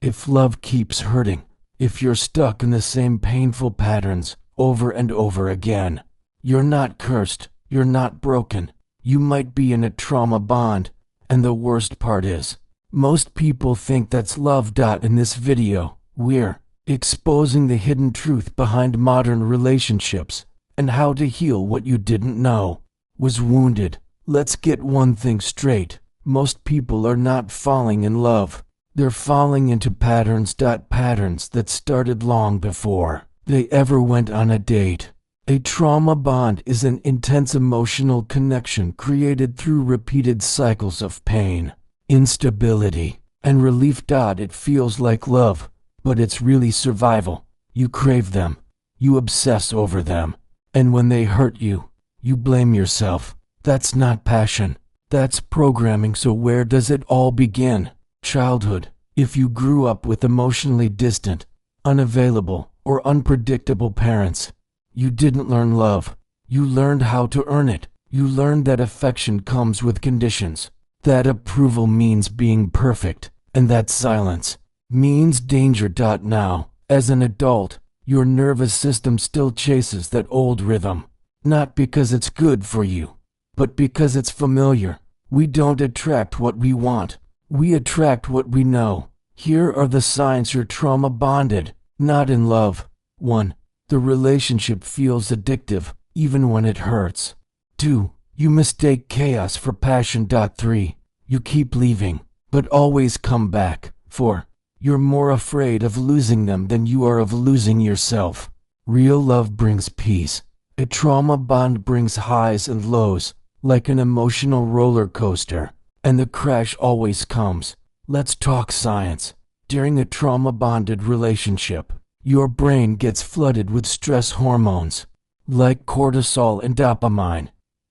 If love keeps hurting, if you're stuck in the same painful patterns over and over again, you're not cursed, you're not broken. You might be in a trauma bond, and the worst part is, most people think that's love. In this video, we're exposing the hidden truth behind modern relationships and how to heal what you didn't know was wounded. Let's get one thing straight. Most people are not falling in love. They're falling into patterns. Patterns that started long before they ever went on a date. A trauma bond is an intense emotional connection created through repeated cycles of pain, instability, and relief. It feels like love, but it's really survival. You crave them, you obsess over them, and when they hurt you, you blame yourself. That's not passion, that's programming. So where does it all begin? Childhood. If you grew up with emotionally distant, unavailable, or unpredictable parents, you didn't learn love. You learned how to earn it. You learned that affection comes with conditions, that approval means being perfect, and that silence means danger. Now, as an adult, your nervous system still chases that old rhythm, not because it's good for you, but because it's familiar. We don't attract what we want, we attract what we know. Here are the signs you're trauma bonded, not in love. 1. The relationship feels addictive, even when it hurts. 2. You mistake chaos for passion. 3. You keep leaving, but always come back. 4. You're more afraid of losing them than you are of losing yourself. Real love brings peace. A trauma bond brings highs and lows, like an emotional roller coaster, and the crash always comes. Let's talk science. During a trauma-bonded relationship, your brain gets flooded with stress hormones, like cortisol and dopamine.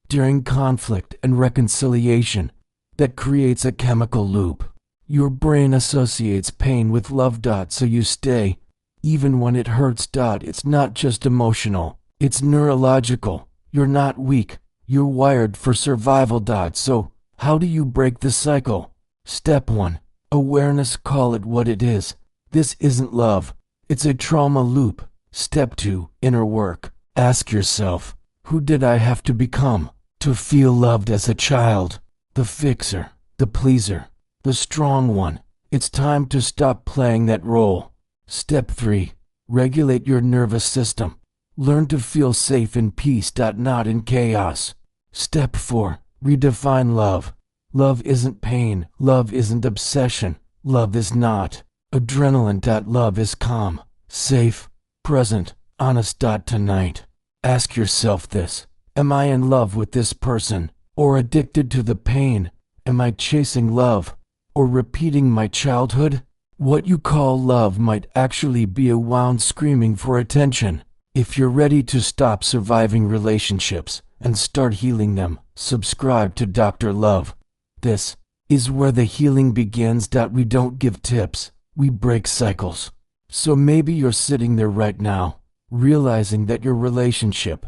During conflict and reconciliation, that creates a chemical loop. Your brain associates pain with love. So you stay, even when it hurts. It's not just emotional, it's neurological. You're not weak, you're wired for survival. So, how do you break the cycle? Step 1. Awareness. Call it what it is. This isn't love. It's a trauma loop. Step 2. Inner work. Ask yourself, who did I have to become to feel loved as a child? The fixer, the pleaser, the strong one. It's time to stop playing that role. Step 3. Regulate your nervous system. Learn to feel safe in peace. Not in chaos. Step 4. Redefine love. Love isn't pain. Love isn't obsession. Love is not adrenaline. Love is calm, safe, present, honest. Tonight, ask yourself this. Am I in love with this person, or addicted to the pain? Am I chasing love, or repeating my childhood? What you call love might actually be a wound screaming for attention. If you're ready to stop surviving relationships and start healing them, subscribe to Dr. Love. This is where the healing begins. We don't give tips, we break cycles. So maybe you're sitting there right now, realizing that your relationship,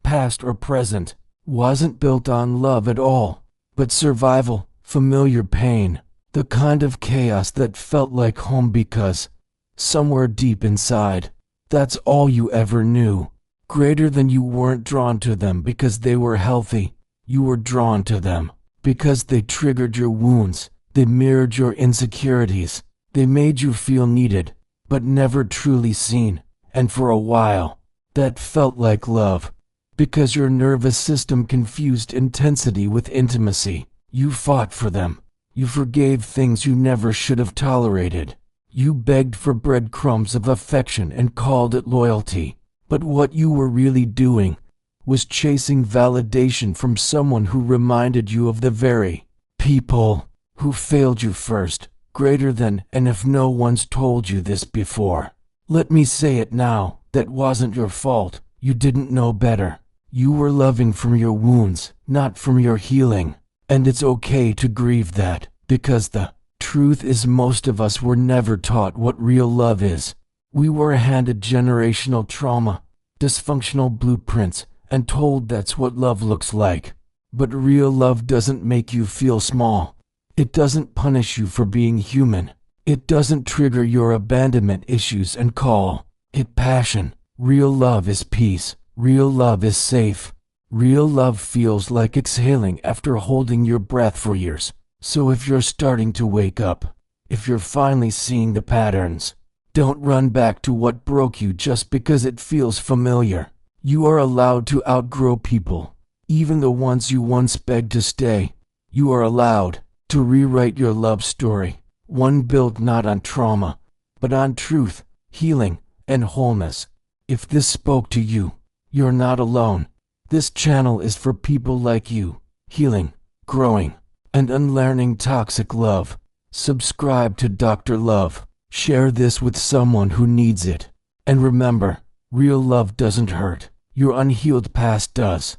past or present, wasn't built on love at all, but survival, familiar pain, the kind of chaos that felt like home because, somewhere deep inside, that's all you ever knew. Greater than you weren't drawn to them because they were healthy, you were drawn to them because they triggered your wounds, they mirrored your insecurities, they made you feel needed, but never truly seen. And for a while, that felt like love, because your nervous system confused intensity with intimacy. You fought for them. You forgave things you never should have tolerated. You begged for breadcrumbs of affection and called it loyalty. But what you were really doing was chasing validation from someone who reminded you of the very people who failed you first, greater than. And if no one's told you this before, let me say it now, that wasn't your fault. You didn't know better. You were loving from your wounds, not from your healing. And it's okay to grieve that, because the truth is most of us were never taught what real love is. We were handed generational trauma, dysfunctional blueprints, and told that's what love looks like. But real love doesn't make you feel small. It doesn't punish you for being human. It doesn't trigger your abandonment issues and call it passion. Real love is peace. Real love is safe. Real love feels like exhaling after holding your breath for years. So if you're starting to wake up, if you're finally seeing the patterns, don't run back to what broke you just because it feels familiar. You are allowed to outgrow people, even the ones you once begged to stay. You are allowed to rewrite your love story, one built not on trauma, but on truth, healing, and wholeness. If this spoke to you, you're not alone. This channel is for people like you, healing, growing, and unlearning toxic love. Subscribe to Dr. Love. Share this with someone who needs it. And remember, real love doesn't hurt. Your unhealed past does.